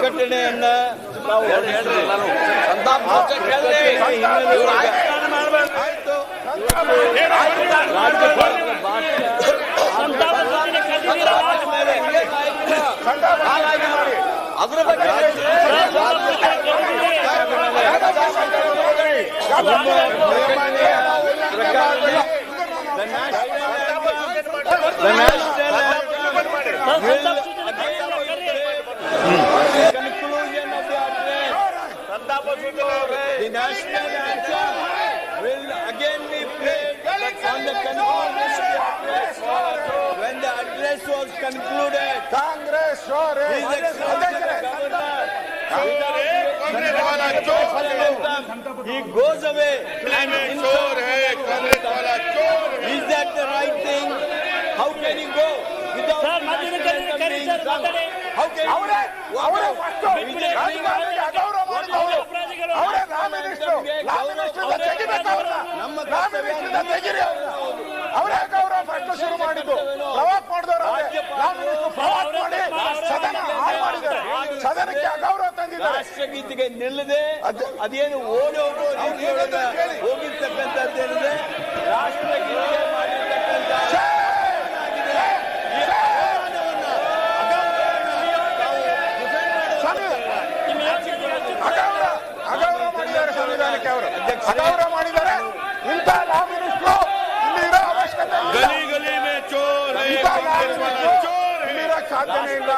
ಪ್ರತಿಭಟನೆಯನ್ನ ಅದರ ಬಗ್ಗೆ the national anthem will again be played on the conclusion address. When the address was concluded, Congress His Excellency the Governor, he goes away and is that the right thing? How can he go without being sung? How can ಅವರೇ ಗೌರವ ಪ್ರಶ್ನೆ ಶುರು ಮಾಡಿದ್ದು ಪ್ರವಾಕ್ ಮಾಡಿದವರು ಸದನಕ್ಕೆ ಅಗೌರವ ತಂದಿದ್ದಾರೆ. ರಾಷ್ಟ್ರಗೀತೆಗೆ ನಿಲ್ಲದೆ ಅದೇನು ಓಡಿ ಹೋಗೋ ರೀತಿಯೊಳಗೆ ಹೋಗಿರ್ತಕ್ಕಂಥದ್ದೇನಿದೆ ರಾಷ್ಟ್ರಗೀತೆ ಮಾಡಿರ್ತಕ್ಕಂಥ ಅಗೌರವ ಮಾಡಿದ್ದಾರೆ. ಸಂವಿಧಾನಕ್ಕೆ ಅವರು ಅಗೌರವ ಮಾಡಿದ್ದಾರೆ. ಇಂಥ ಲಾ ಮಿನಿಸ್ಟ್ರು ಇಲ್ಲಿ ಇರೋ ಅವಶ್ಯಕತೆ ಸಾಧ್ಯನೇ ಇಲ್ಲ.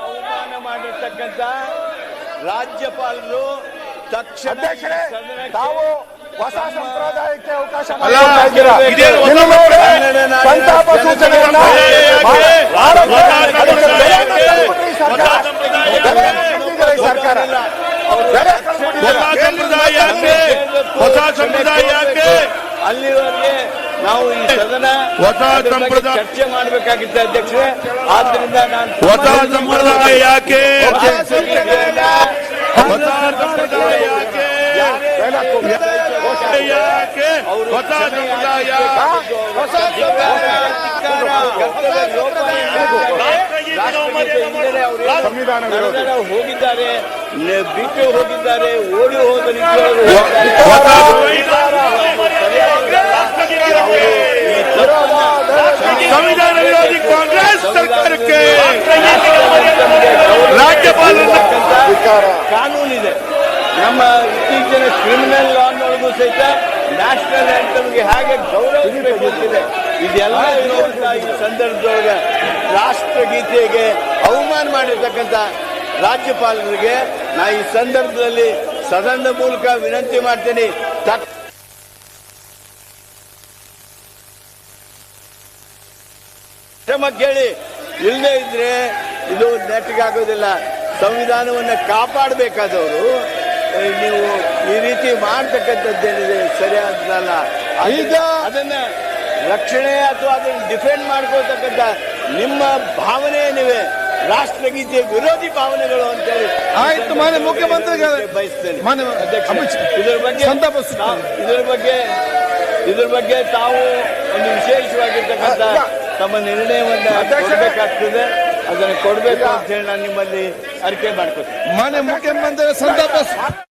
ಅವಮಾನ ಮಾಡಿರ್ತಕ್ಕಂಥ ರಾಜ್ಯಪಾಲರು ತಕ್ಷಣ ತಾವು ಹೊಸ ಸಂಪ್ರದಾಯಕ್ಕೆ ಅವಕಾಶ ಸಂತಾಪ ಸೂಚನೆಯನ್ನ ಸರ್ಕಾರ ಹೊಸ ಸಂಪ್ರದಾಯ ಅಲ್ಲಿವರೆಗೆ ನಾವು ಈ ಸದನ ಚರ್ಚೆ ಮಾಡಬೇಕಾಗಿತ್ತು ಅಧ್ಯಕ್ಷರೇ. ಆದ್ರಿಂದ ನಾನು ಹೊಸ ಸಂಪ್ರದಾಯ ಯಾಕೆ ಹೊಸ ಸಂಪ್ರದಾಯ ಯಾಕೆ ಹೊಸ ಸಂಪ್ರದಾಯ ಸಂವಿಧಾನ ಹೋಗಿದ್ದಾರೆ, ಬಿಟ್ಟು ಹೋಗಿದ್ದಾರೆ, ಓಡಿ ಹೋದ ಸಂವಿಧಾನ ವಿರೋಧಿ ಕಾಂಗ್ರೆಸ್ ಸರ್ಕಾರಕ್ಕೆ ರಾಜ್ಯಪಾಲರ ಕಾನೂನಿದೆ. ನಮ್ಮ ಇತ್ತೀಚಿನ ಕ್ರಿಮಿನಲ್ ಲಾನೊಳಗೂ ಸಹಿತ ನ್ಯಾಷನಲ್ ಆಂಥಮ್ಗೆ ಹೇಗೆ ಗೌರವಿಸಬೇಕು ಅಂತಿದೆ. ಇದೆಲ್ಲ ಇರುವಂತ ಈ ಸಂದರ್ಭದೊಳಗೆ ರಾಷ್ಟ್ರಗೀತೆಗೆ ಅವಮಾನ ಮಾಡಿರ್ತಕ್ಕಂಥ ರಾಜ್ಯಪಾಲರಿಗೆ ನಾ ಈ ಸಂದರ್ಭದಲ್ಲಿ ಸದನದ ಮೂಲಕ ವಿನಂತಿ ಮಾಡ್ತೀನಿ. ಕ್ರಮ ಕೇಳಿ, ಇಲ್ಲದೆ ಇದ್ರೆ ಇದು ನೆಟ್ಗಾಗೋದಿಲ್ಲ. ಸಂವಿಧಾನವನ್ನು ಕಾಪಾಡಬೇಕಾದವರು ನೀವು ಈ ರೀತಿ ಮಾಡ್ತಕ್ಕಂಥದ್ದೇನಿದೆ ಸರಿಯಾದಲ್ಲ. ಈಗ ಅದನ್ನ ರಕ್ಷಣೆ ಅಥವಾ ಅದನ್ನು ಡಿಫೆಂಡ್ ಮಾಡ್ಕೊಳ್ತಕ್ಕಂಥ ನಿಮ್ಮ ಭಾವನೆ ಏನಿವೆ ರಾಷ್ಟ್ರಗೀತೆ ವಿರೋಧಿ ಭಾವನೆಗಳು ಅಂತೇಳಿ ಆಯ್ತು. ಮಾನ್ಯ ಮುಖ್ಯಮಂತ್ರಿಗಳು ಬಯಸ್ತೇನೆ. ಇದ್ರ ಬಗ್ಗೆ ತಾವು ಒಂದು ವಿಶೇಷವಾಗಿರ್ತಕ್ಕಂಥ ತಮ್ಮ ನಿರ್ಣಯವನ್ನು ಕೊಡಬೇಕಾಗ್ತದೆ. ಅದನ್ನು ಕೊಡಬೇಕು ಅಂತ ಹೇಳಿ ನಾನು ನಿಮ್ಮಲ್ಲಿ ಅರಿಕೆ ಮಾಡ್ಕೊತೀನಿ. ಮಾನ್ಯ ಮುಖ್ಯಮಂತ್ರಿ ಸಂತಾಪ